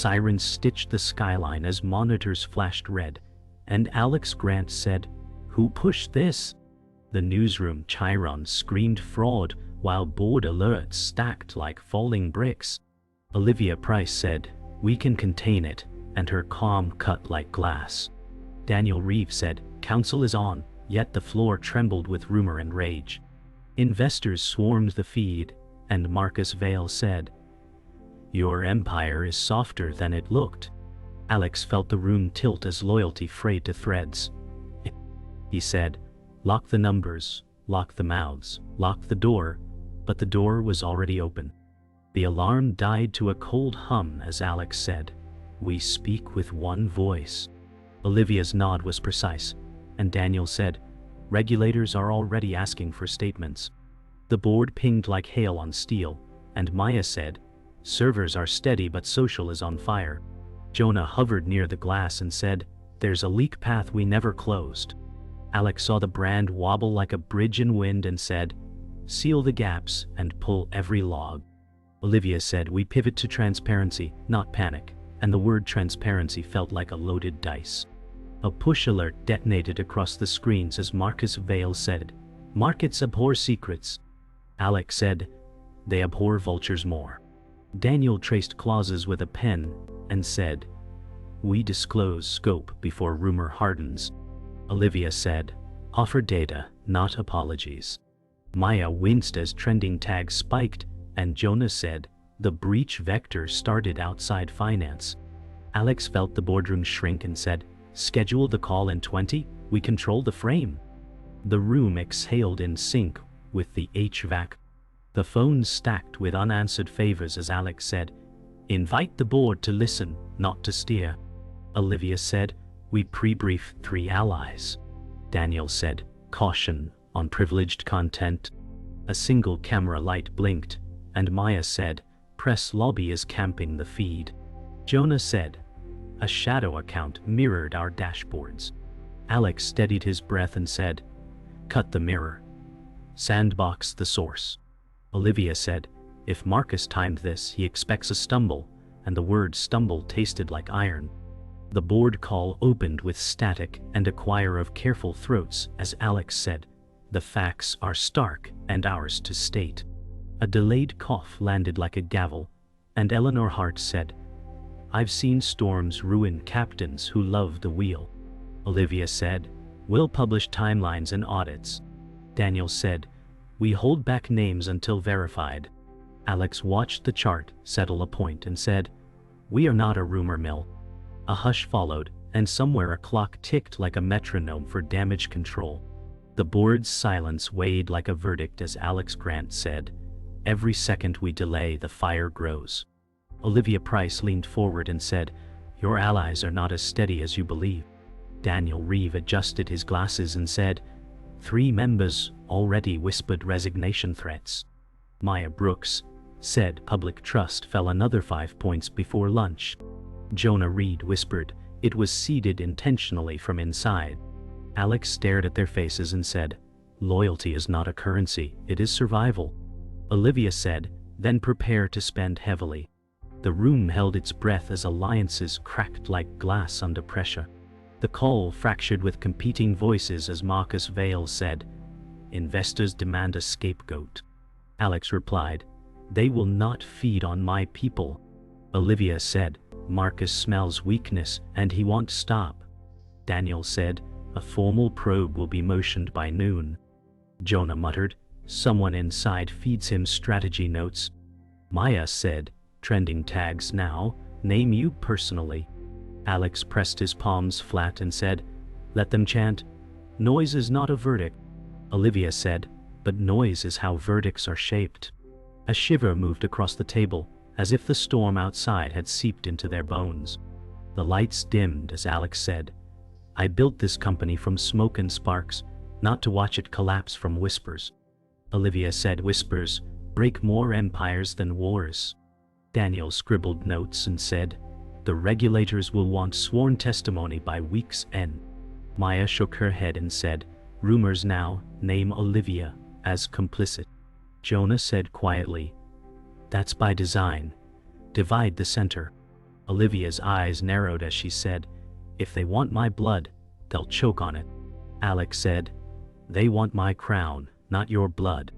Sirens stitched the skyline as monitors flashed red, and Alex Grant said, "Who pushed this?" The newsroom Chiron screamed fraud, while board alerts stacked like falling bricks. Olivia Price said, "We can contain it," and her calm cut like glass. Daniel Reeves said, "Council is on," yet the floor trembled with rumor and rage. Investors swarmed the feed, and Marcus Vale said, "Your empire is softer than it looked." Alex felt the room tilt as loyalty frayed to threads. He said, "Lock the numbers, lock the mouths, lock the door," but the door was already open. The alarm died to a cold hum as Alex said, "We speak with one voice." Olivia's nod was precise, and Daniel said, "Regulators are already asking for statements." The board pinged like hail on steel, and Maya said, "Servers are steady but social is on fire." Jonah hovered near the glass and said, "There's a leak path we never closed." Alex saw the brand wobble like a bridge in wind and said, "Seal the gaps and pull every log." Olivia said, "We pivot to transparency, not panic," and the word transparency felt like a loaded dice. A push alert detonated across the screens as Marcus Vale said, "Markets abhor secrets." Alex said, "They abhor vultures more." Daniel traced clauses with a pen and said, "We disclose scope before rumor hardens." Olivia said, "Offer data, not apologies." Maya winced as trending tags spiked, and Jonah said, "The breach vector started outside finance." Alex felt the boardroom shrink and said, "Schedule the call in 20, we control the frame." The room exhaled in sync with the HVAC. The phones stacked with unanswered favors as Alex said, "Invite the board to listen, not to steer." Olivia said, "We pre-brief 3 allies." Daniel said, "Caution on privileged content." A single camera light blinked, and Maya said, "Press lobby is camping the feed." Jonah said, "A shadow account mirrored our dashboards." Alex steadied his breath and said, "Cut the mirror. Sandbox the source." Olivia said, "If Marcus timed this, he expects a stumble," and the word stumble tasted like iron. The board call opened with static and a choir of careful throats as Alex said, "The facts are stark and ours to state." A delayed cough landed like a gavel, and Eleanor Hart said, "I've seen storms ruin captains who love the wheel." Olivia said, "We'll publish timelines and audits." Daniel said, "We hold back names until verified." Alex watched the chart settle a point and said, "We are not a rumor mill." A hush followed, and somewhere a clock ticked like a metronome for damage control. The board's silence weighed like a verdict as Alex Grant said, "Every second we delay, the fire grows." Olivia Price leaned forward and said, "Your allies are not as steady as you believe." Daniel Reeve adjusted his glasses and said, 3 members already whispered resignation threats." Maya Brooks said public trust fell another 5 points before lunch. Jonah Reed whispered, "It was seeded intentionally from inside." Alex stared at their faces and said, "Loyalty is not a currency, it is survival." Olivia said, "Then prepare to spend heavily." The room held its breath as alliances cracked like glass under pressure. The call fractured with competing voices as Marcus Vale said, "Investors demand a scapegoat." Alex replied, "They will not feed on my people." Olivia said, "Marcus smells weakness and he won't stop." Daniel said, "A formal probe will be motioned by noon." Jonah muttered, "Someone inside feeds him strategy notes." Maya said, "Trending tags now, name you personally." Alex pressed his palms flat and said, "Let them chant. Noise is not a verdict." Olivia said, "But noise is how verdicts are shaped." A shiver moved across the table, as if the storm outside had seeped into their bones. The lights dimmed as Alex said, "I built this company from smoke and sparks, not to watch it collapse from whispers." Olivia said, "Whispers break more empires than wars." Daniel scribbled notes and said, "The regulators will want sworn testimony by week's end." Maya shook her head and said, "Rumors now name Olivia as complicit." Jonah said quietly, "That's by design. Divide the center." Olivia's eyes narrowed as she said, "If they want my blood, they'll choke on it." Alex said, "They want my crown, not your blood."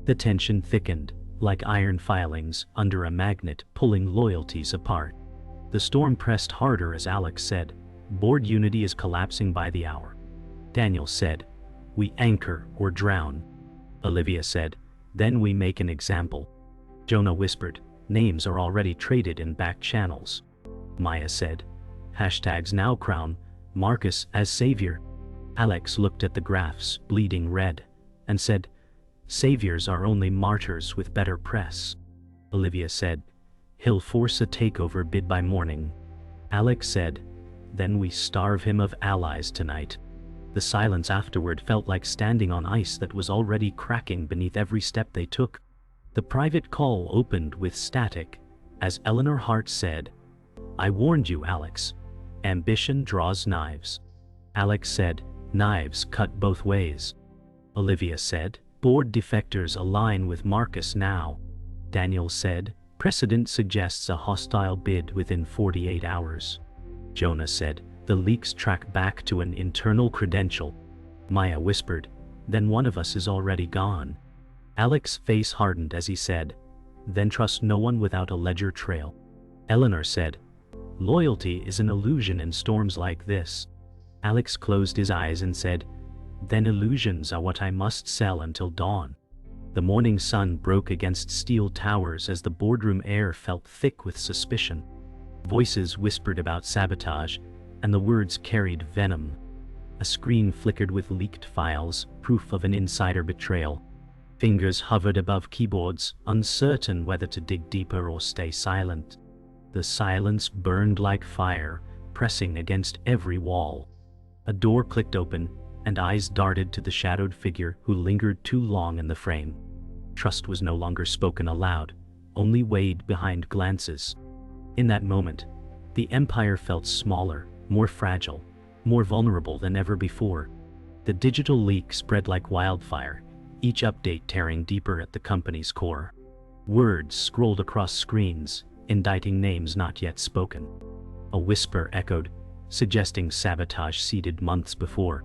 The tension thickened, like iron filings under a magnet pulling loyalties apart. The storm pressed harder as Alex said, "Board unity is collapsing by the hour." Daniel said, "We anchor or drown." Olivia said, "Then we make an example." Jonah whispered, "Names are already traded in back channels." Maya said, "Hashtags now crown Marcus as savior." Alex looked at the graphs, bleeding red, and said, "Saviors are only martyrs with better press." Olivia said, "He'll force a takeover bid by morning." Alex said, "Then we starve him of allies tonight." The silence afterward felt like standing on ice that was already cracking beneath every step they took. The private call opened with static, as Eleanor Hart said, "I warned you, Alex. Ambition draws knives." Alex said, "Knives cut both ways." Olivia said, "Board defectors align with Marcus now." Daniel said, "Precedent suggests a hostile bid within 48 hours." Jonah said, "The leaks track back to an internal credential." Maya whispered, "Then one of us is already gone." Alex's face hardened as he said, "Then trust no one without a ledger trail." Eleanor said, "Loyalty is an illusion in storms like this." Alex closed his eyes and said, "Then illusions are what I must sell until dawn." The morning sun broke against steel towers as the boardroom air felt thick with suspicion. Voices whispered about sabotage, and the words carried venom. A screen flickered with leaked files, proof of an insider betrayal. Fingers hovered above keyboards, uncertain whether to dig deeper or stay silent. The silence burned like fire, pressing against every wall. A door clicked open, and eyes darted to the shadowed figure who lingered too long in the frame. Trust was no longer spoken aloud, only weighed behind glances. In that moment, the Empire felt smaller, more fragile, more vulnerable than ever before. The digital leak spread like wildfire, each update tearing deeper at the company's core. Words scrolled across screens, indicting names not yet spoken. A whisper echoed, suggesting sabotage seeded months before.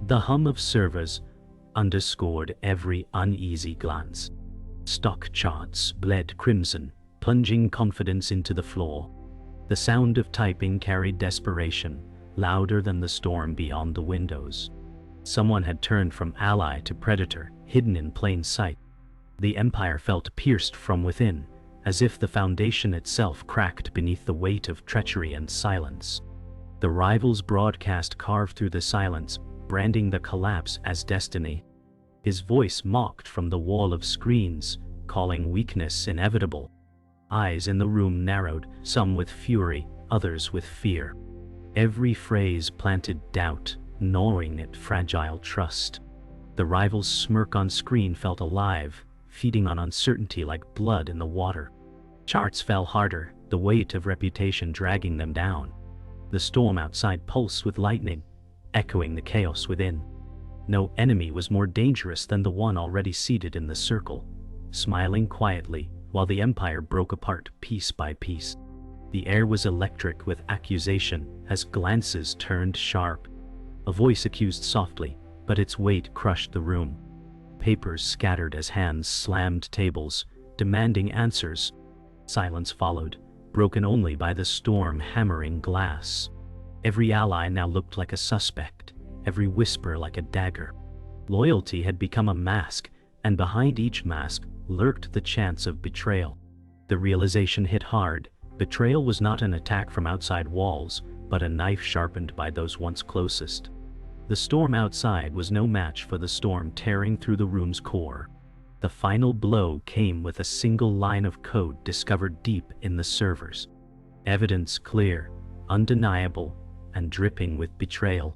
The hum of servers underscored every uneasy glance. Stock charts bled crimson, plunging confidence into the floor. The sound of typing carried desperation, louder than the storm beyond the windows. Someone had turned from ally to predator, hidden in plain sight. The Empire felt pierced from within, as if the foundation itself cracked beneath the weight of treachery and silence. The rival's broadcast carved through the silence, branding the collapse as destiny. His voice mocked from the wall of screens, calling weakness inevitable. Eyes in the room narrowed, some with fury, others with fear. Every phrase planted doubt, gnawing at fragile trust. The rival's smirk on screen felt alive, feeding on uncertainty like blood in the water. Charts fell harder, the weight of reputation dragging them down. The storm outside pulsed with lightning, echoing the chaos within. No enemy was more dangerous than the one already seated in the circle, smiling quietly while the Empire broke apart piece by piece. The air was electric with accusation as glances turned sharp. A voice accused softly, but its weight crushed the room. Papers scattered as hands slammed tables, demanding answers. Silence followed, broken only by the storm hammering glass. Every ally now looked like a suspect, every whisper like a dagger. Loyalty had become a mask, and behind each mask lurked the chance of betrayal. The realization hit hard. Betrayal was not an attack from outside walls, but a knife sharpened by those once closest. The storm outside was no match for the storm tearing through the room's core. The final blow came with a single line of code discovered deep in the servers. Evidence clear, undeniable, and dripping with betrayal.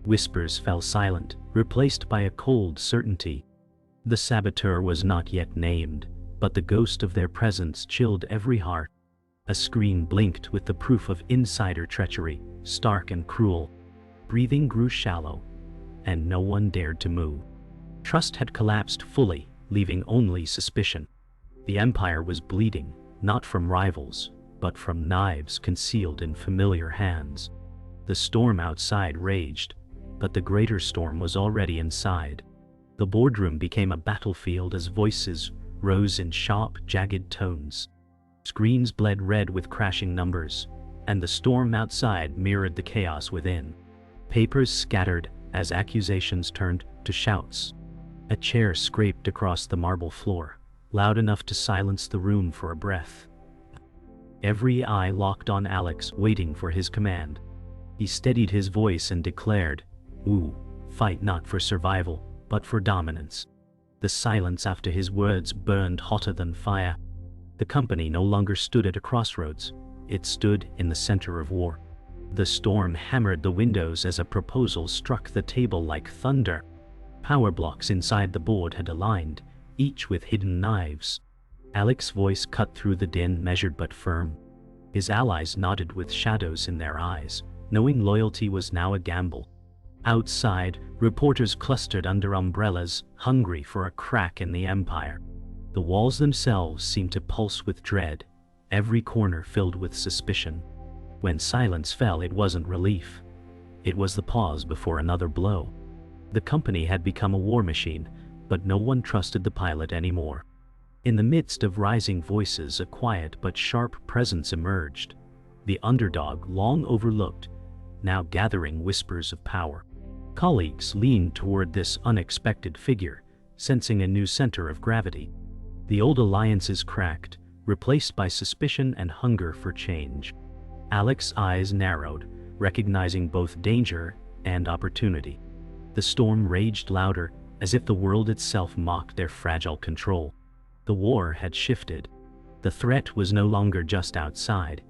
Whispers fell silent, replaced by a cold certainty. The saboteur was not yet named, but the ghost of their presence chilled every heart. A screen blinked with the proof of insider treachery, stark and cruel. Breathing grew shallow, and no one dared to move. Trust had collapsed fully, leaving only suspicion. The Empire was bleeding, not from rivals, but from knives concealed in familiar hands. The storm outside raged, but the greater storm was already inside. The boardroom became a battlefield as voices rose in sharp, jagged tones. Screens bled red with crashing numbers, and the storm outside mirrored the chaos within. Papers scattered as accusations turned to shouts. A chair scraped across the marble floor, loud enough to silence the room for a breath. Every eye locked on Alex, waiting for his command. He steadied his voice and declared, "Ooh, fight not for survival, but for dominance." The silence after his words burned hotter than fire. The company no longer stood at a crossroads. It stood in the center of war. The storm hammered the windows as a proposal struck the table like thunder. Power blocks inside the board had aligned, each with hidden knives. Alex's voice cut through the din, measured but firm. His allies nodded with shadows in their eyes, knowing loyalty was now a gamble. Outside, reporters clustered under umbrellas, hungry for a crack in the empire. The walls themselves seemed to pulse with dread, every corner filled with suspicion. When silence fell, it wasn't relief. It was the pause before another blow. The company had become a war machine, but no one trusted the pilot anymore. In the midst of rising voices, a quiet but sharp presence emerged. The underdog, long overlooked, now gathering whispers of power. Colleagues leaned toward this unexpected figure, sensing a new center of gravity. The old alliances cracked, replaced by suspicion and hunger for change. Alex's eyes narrowed, recognizing both danger and opportunity. The storm raged louder, as if the world itself mocked their fragile control. The war had shifted. The threat was no longer just outside.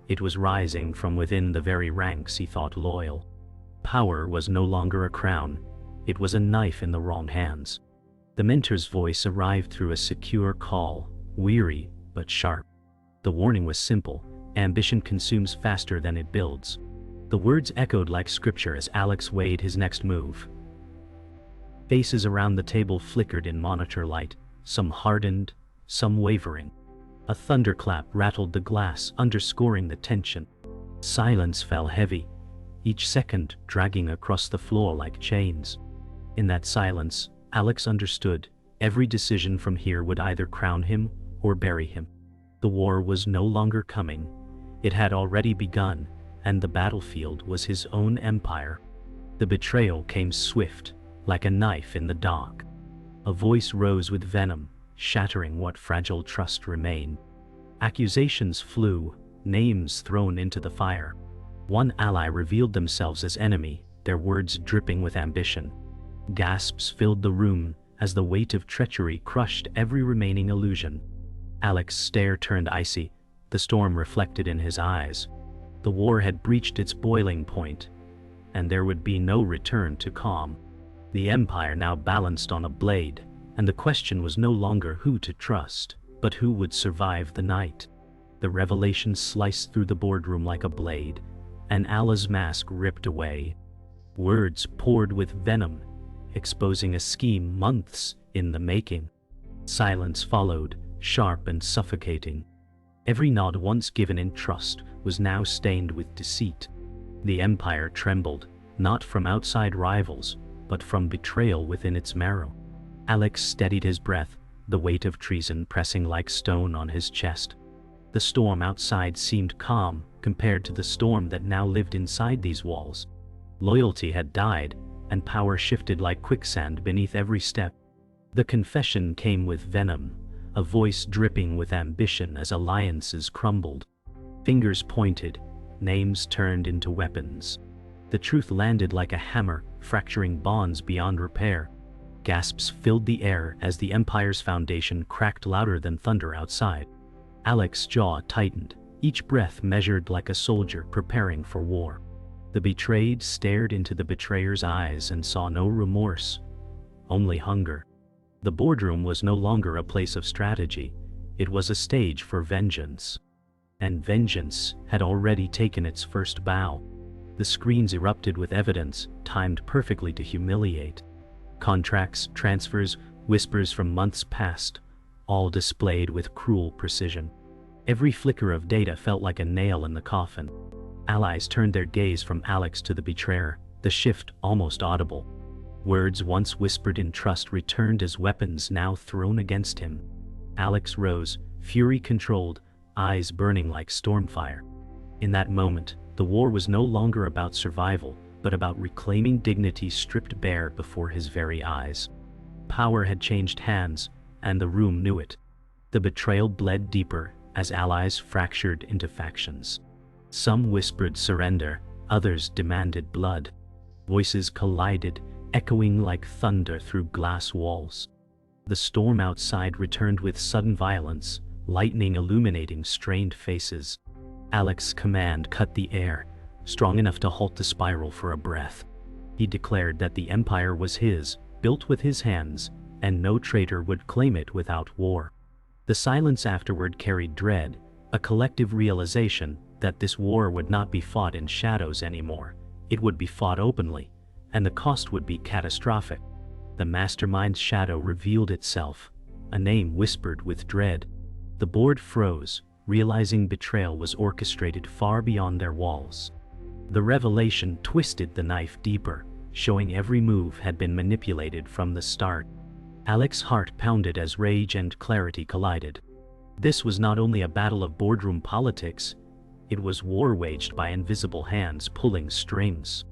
It was rising from within the very ranks he thought loyal. Power was no longer a crown. It was a knife in the wrong hands. The mentor's voice arrived through a secure call, weary but sharp. The warning was simple: ambition consumes faster than it builds. The words echoed like scripture as Alex weighed his next move. Faces around the table flickered in monitor light, some hardened, some wavering. A thunderclap rattled the glass, underscoring the tension. Silence fell heavy, each second dragging across the floor like chains. In that silence, Alex understood every decision from here would either crown him or bury him. The war was no longer coming. It had already begun, and the battlefield was his own empire. The betrayal came swift, like a knife in the dark. A voice rose with venom, shattering what fragile trust remained. Accusations flew, names thrown into the fire. One ally revealed themselves as enemy, their words dripping with ambition. Gasps filled the room as the weight of treachery crushed every remaining illusion. Alex's stare turned icy, the storm reflected in his eyes. The war had breached its boiling point, and there would be no return to calm. The empire now balanced on a blade, and the question was no longer who to trust, but who would survive the night. The revelation sliced through the boardroom like a blade, and Allah's mask ripped away. Words poured with venom, exposing a scheme months in the making. Silence followed, sharp and suffocating. Every nod once given in trust was now stained with deceit. The empire trembled, not from outside rivals, but from betrayal within its marrow. Alex steadied his breath, the weight of treason pressing like stone on his chest. The storm outside seemed calm compared to the storm that now lived inside these walls. Loyalty had died, and power shifted like quicksand beneath every step. The confession came with venom, a voice dripping with ambition as alliances crumbled. Fingers pointed, names turned into weapons. The truth landed like a hammer, fracturing bonds beyond repair. Gasps filled the air as the empire's foundation cracked louder than thunder outside. Alex's jaw tightened, each breath measured like a soldier preparing for war. The betrayed stared into the betrayer's eyes and saw no remorse, only hunger. The boardroom was no longer a place of strategy, it was a stage for vengeance. And vengeance had already taken its first bow. The screens erupted with evidence, timed perfectly to humiliate. Contracts, transfers, whispers from months past, all displayed with cruel precision. Every flicker of data felt like a nail in the coffin. Allies turned their gaze from Alex to the betrayer, the shift almost audible. Words once whispered in trust returned as weapons now thrown against him. Alex rose, fury controlled, eyes burning like stormfire. In that moment, the war was no longer about survival, but about reclaiming dignity stripped bare before his very eyes. Power had changed hands, and the room knew it. The betrayal bled deeper as allies fractured into factions. Some whispered surrender, others demanded blood. Voices collided, echoing like thunder through glass walls. The storm outside returned with sudden violence, lightning illuminating strained faces. Alex's command cut the air, strong enough to halt the spiral for a breath. He declared that the empire was his, built with his hands, and no traitor would claim it without war. The silence afterward carried dread, a collective realization that this war would not be fought in shadows anymore. It would be fought openly, and the cost would be catastrophic. The mastermind's shadow revealed itself, a name whispered with dread. The board froze, realizing betrayal was orchestrated far beyond their walls. The revelation twisted the knife deeper, showing every move had been manipulated from the start. Alex's heart pounded as rage and clarity collided. This was not only a battle of boardroom politics, it was war waged by invisible hands pulling strings.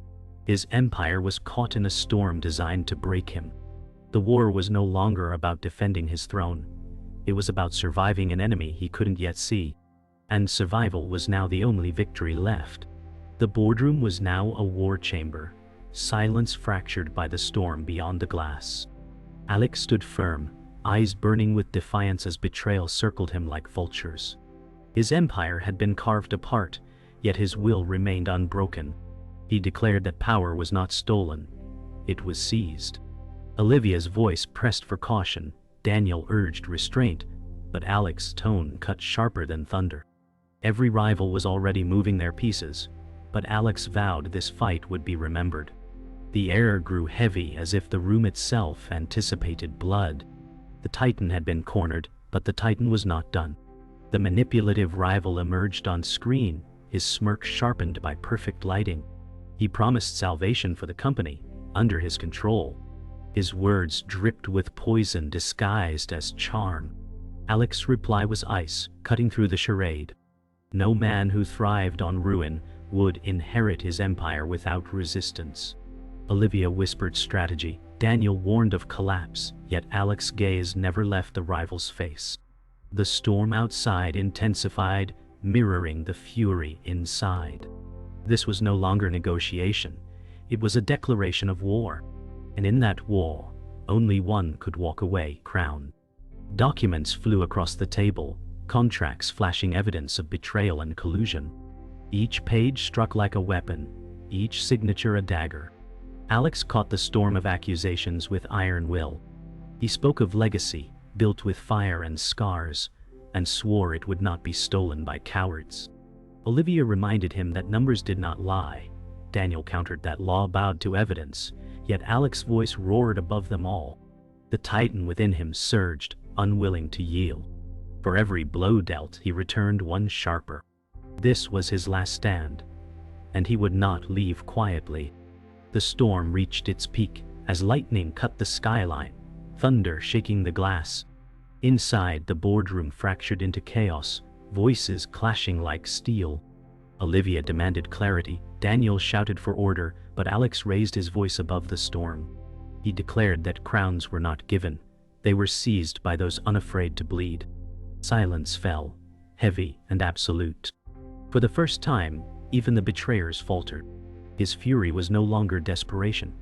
His empire was caught in a storm designed to break him. The war was no longer about defending his throne. It was about surviving an enemy he couldn't yet see. And survival was now the only victory left. The boardroom was now a war chamber, silence fractured by the storm beyond the glass. Alex stood firm, eyes burning with defiance as betrayal circled him like vultures. His empire had been carved apart, yet his will remained unbroken. He declared that power was not stolen, it was seized. Olivia's voice pressed for caution, Daniel urged restraint, but Alex's tone cut sharper than thunder. Every rival was already moving their pieces, but Alex vowed this fight would be remembered. The air grew heavy as if the room itself anticipated blood. The Titan had been cornered, but the Titan was not done. The manipulative rival emerged on screen, his smirk sharpened by perfect lighting. He promised salvation for the company, under his control. His words dripped with poison disguised as charm. Alex's reply was ice, cutting through the charade. No man who thrived on ruin would inherit his empire without resistance. Olivia whispered strategy, Daniel warned of collapse, yet Alex's gaze never left the rival's face. The storm outside intensified, mirroring the fury inside. This was no longer negotiation, it was a declaration of war. And in that war, only one could walk away crowned. Documents flew across the table, contracts flashing evidence of betrayal and collusion. Each page struck like a weapon, each signature a dagger. Alex caught the storm of accusations with iron will. He spoke of legacy, built with fire and scars, and swore it would not be stolen by cowards. Olivia reminded him that numbers did not lie. Daniel countered that law bowed to evidence, yet Alex's voice roared above them all. The Titan within him surged, unwilling to yield. For every blow dealt, he returned one sharper. This was his last stand, and he would not leave quietly. The storm reached its peak as lightning cut the skyline, thunder shaking the glass. Inside, the boardroom fractured into chaos, voices clashing like steel. Olivia demanded clarity, Daniel shouted for order, but Alex raised his voice above the storm. He declared that crowns were not given, they were seized by those unafraid to bleed. Silence fell, heavy and absolute. For the first time, even the betrayers faltered. His fury was no longer desperation,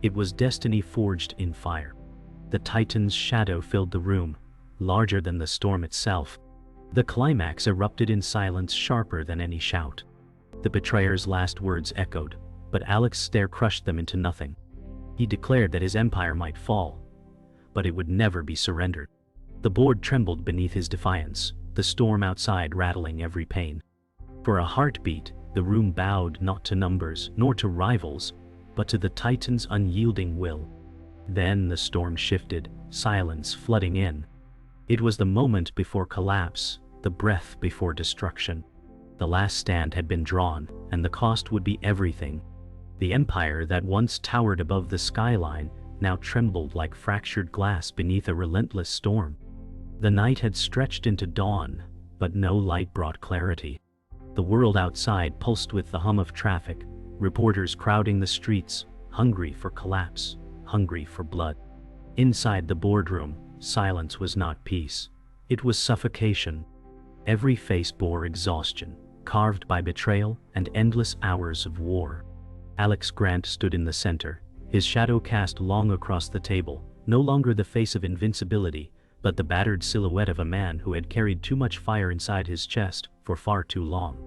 it was destiny forged in fire. The Titan's shadow filled the room, larger than the storm itself. The climax erupted in silence sharper than any shout. The betrayer's last words echoed, but Alex's stare crushed them into nothing. He declared that his empire might fall, but it would never be surrendered. The board trembled beneath his defiance, the storm outside rattling every pane. For a heartbeat, the room bowed not to numbers, nor to rivals, but to the Titan's unyielding will. Then the storm shifted, silence flooding in. It was the moment before collapse, the breath before destruction. The last stand had been drawn, and the cost would be everything. The empire that once towered above the skyline now trembled like fractured glass beneath a relentless storm. The night had stretched into dawn, but no light brought clarity. The world outside pulsed with the hum of traffic, reporters crowding the streets, hungry for collapse, hungry for blood. Inside the boardroom, silence was not peace. It was suffocation. Every face bore exhaustion, carved by betrayal and endless hours of war. Alex Grant stood in the center, his shadow cast long across the table, no longer the face of invincibility, but the battered silhouette of a man who had carried too much fire inside his chest for far too long.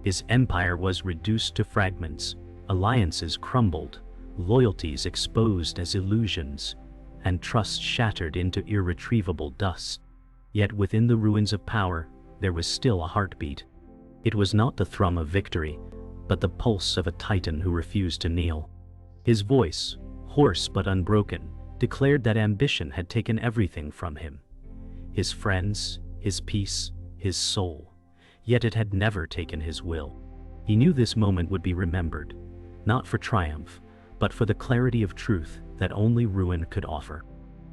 His empire was reduced to fragments, alliances crumbled, loyalties exposed as illusions, and trust shattered into irretrievable dust. Yet within the ruins of power, there was still a heartbeat. It was not the thrum of victory, but the pulse of a titan who refused to kneel. His voice, hoarse but unbroken, declared that ambition had taken everything from him. His friends, his peace, his soul. Yet it had never taken his will. He knew this moment would be remembered, not for triumph, but for the clarity of truth that only ruin could offer.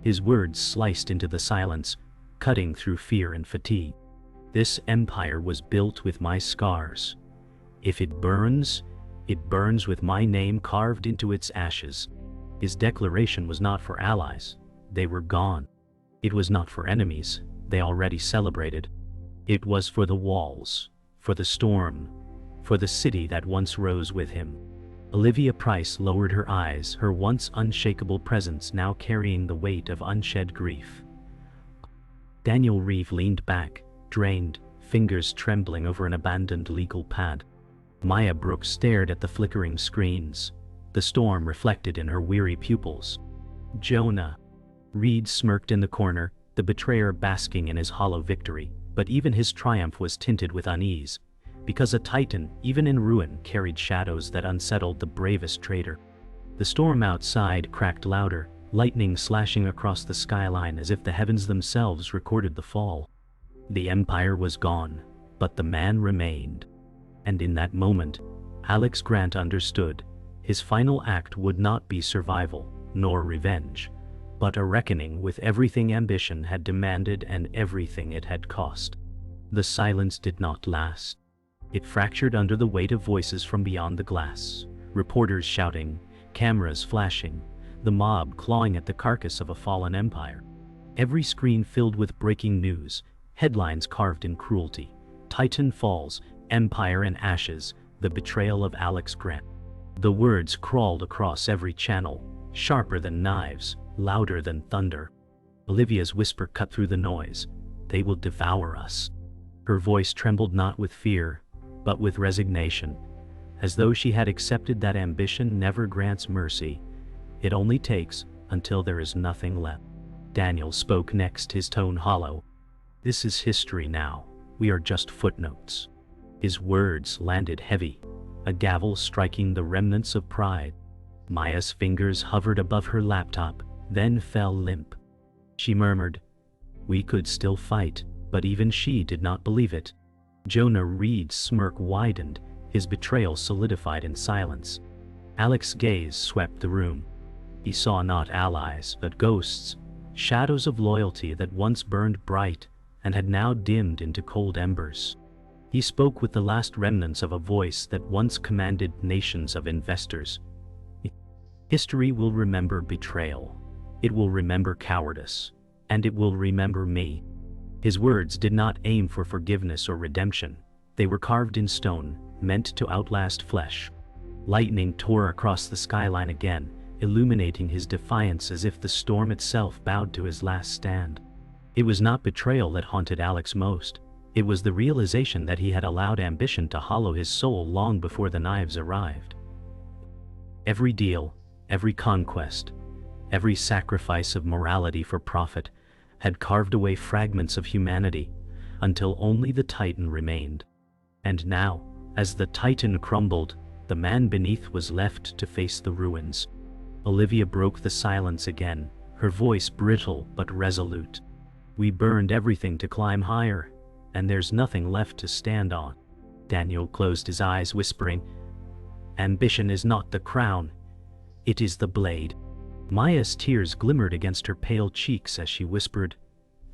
His words sliced into the silence, cutting through fear and fatigue. This empire was built with my scars. If it burns with my name carved into its ashes. His declaration was not for allies. They were gone. It was not for enemies. They already celebrated. It was for the walls, for the storm, for the city that once rose with him. Olivia Price lowered her eyes, her once unshakable presence now carrying the weight of unshed grief. Daniel Reeve leaned back, drained, fingers trembling over an abandoned legal pad. Maya Brooks stared at the flickering screens, the storm reflected in her weary pupils. Jonah. Reed smirked in the corner, the betrayer basking in his hollow victory, but even his triumph was tinted with unease, because a titan, even in ruin, carried shadows that unsettled the bravest traitor. The storm outside cracked louder, lightning slashing across the skyline as if the heavens themselves recorded the fall. The empire was gone, but the man remained. And in that moment, Alex Grant understood. His final act would not be survival, nor revenge, but a reckoning with everything ambition had demanded and everything it had cost. The silence did not last. It fractured under the weight of voices from beyond the glass, reporters shouting, cameras flashing, the mob clawing at the carcass of a fallen empire. Every screen filled with breaking news, headlines carved in cruelty. Titan falls, empire in ashes, the betrayal of Alex Grant. The words crawled across every channel, sharper than knives, louder than thunder. Olivia's whisper cut through the noise. They will devour us. Her voice trembled not with fear, but with resignation, as though she had accepted that ambition never grants mercy. It only takes until there is nothing left. Daniel spoke next, his tone hollow. This is history now. We are just footnotes. His words landed heavy, a gavel striking the remnants of pride. Maya's fingers hovered above her laptop, then fell limp. She murmured, "We could still fight," but even she did not believe it. Jonah Reed's smirk widened, his betrayal solidified in silence. Alex's gaze swept the room. He saw not allies, but ghosts, shadows of loyalty that once burned bright and had now dimmed into cold embers. He spoke with the last remnants of a voice that once commanded nations of investors. History will remember betrayal. It will remember cowardice. And it will remember me. His words did not aim for forgiveness or redemption. They were carved in stone, meant to outlast flesh. Lightning tore across the skyline again, illuminating his defiance as if the storm itself bowed to his last stand. It was not betrayal that haunted Alex most. It was the realization that he had allowed ambition to hollow his soul long before the knives arrived. Every deal, every conquest, every sacrifice of morality for profit had carved away fragments of humanity until only the Titan remained. And now, as the Titan crumbled, the man beneath was left to face the ruins. Olivia broke the silence again, her voice brittle but resolute. We burned everything to climb higher, and there's nothing left to stand on. Daniel closed his eyes, whispering, "Ambition is not the crown, it is the blade." Maya's tears glimmered against her pale cheeks as she whispered,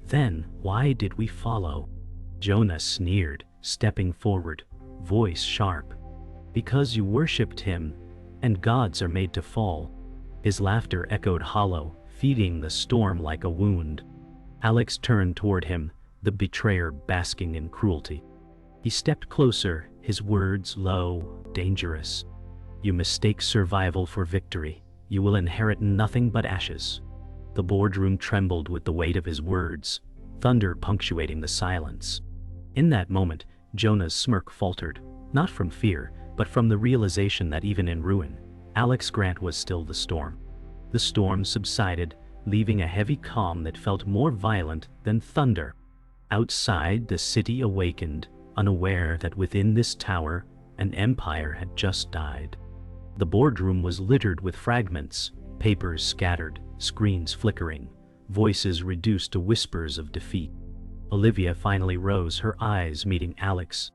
"Then why did we follow?" Jonah sneered, stepping forward, voice sharp. "Because you worshipped him, and gods are made to fall." His laughter echoed hollow, feeding the storm like a wound. Alex turned toward him, the betrayer basking in cruelty. He stepped closer, his words low, dangerous. "You mistake survival for victory. You will inherit nothing but ashes." The boardroom trembled with the weight of his words, thunder punctuating the silence. In that moment, Jonah's smirk faltered, not from fear, but from the realization that even in ruin, Alex Grant was still the storm. The storm subsided, leaving a heavy calm that felt more violent than thunder. Outside, the city awakened, unaware that within this tower, an empire had just died. The boardroom was littered with fragments, papers scattered, screens flickering, voices reduced to whispers of defeat. Olivia finally rose, her eyes meeting Alex.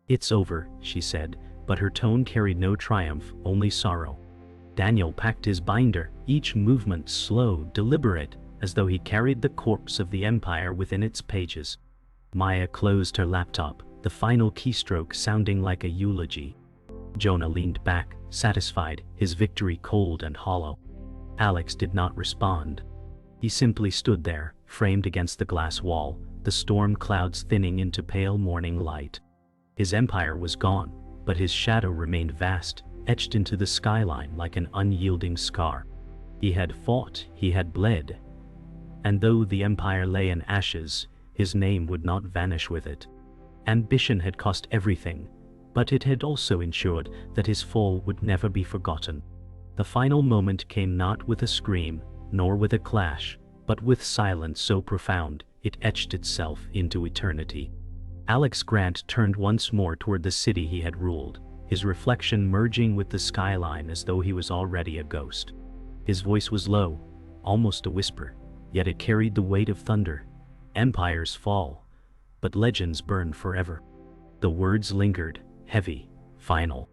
"It's over," she said, but her tone carried no triumph, only sorrow. Daniel packed his binder, each movement slow, deliberate, as though he carried the corpse of the empire within its pages. Maya closed her laptop, the final keystroke sounding like a eulogy. Jonah leaned back, satisfied, his victory cold and hollow. Alex did not respond. He simply stood there, framed against the glass wall, the storm clouds thinning into pale morning light. His empire was gone, but his shadow remained vast, etched into the skyline like an unyielding scar. He had fought, he had bled, and though the empire lay in ashes, his name would not vanish with it. Ambition had cost everything, but it had also ensured that his fall would never be forgotten. The final moment came not with a scream, nor with a clash, but with silence so profound it etched itself into eternity. Alex Grant turned once more toward the city he had ruled, his reflection merging with the skyline as though he was already a ghost. His voice was low, almost a whisper, yet it carried the weight of thunder. Empires fall, but legends burn forever. The words lingered, heavy, final.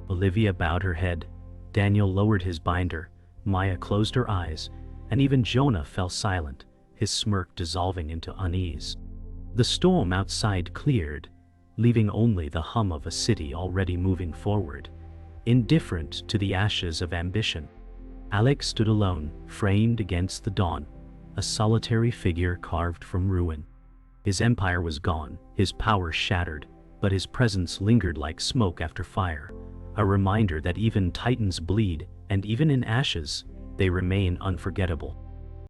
Olivia bowed her head, Daniel lowered his binder, Maya closed her eyes, and even Jonah fell silent, his smirk dissolving into unease. The storm outside cleared, leaving only the hum of a city already moving forward, indifferent to the ashes of ambition. Alex stood alone, framed against the dawn, a solitary figure carved from ruin. His empire was gone, his power shattered, but his presence lingered like smoke after fire, a reminder that even titans bleed, and even in ashes, they remain unforgettable.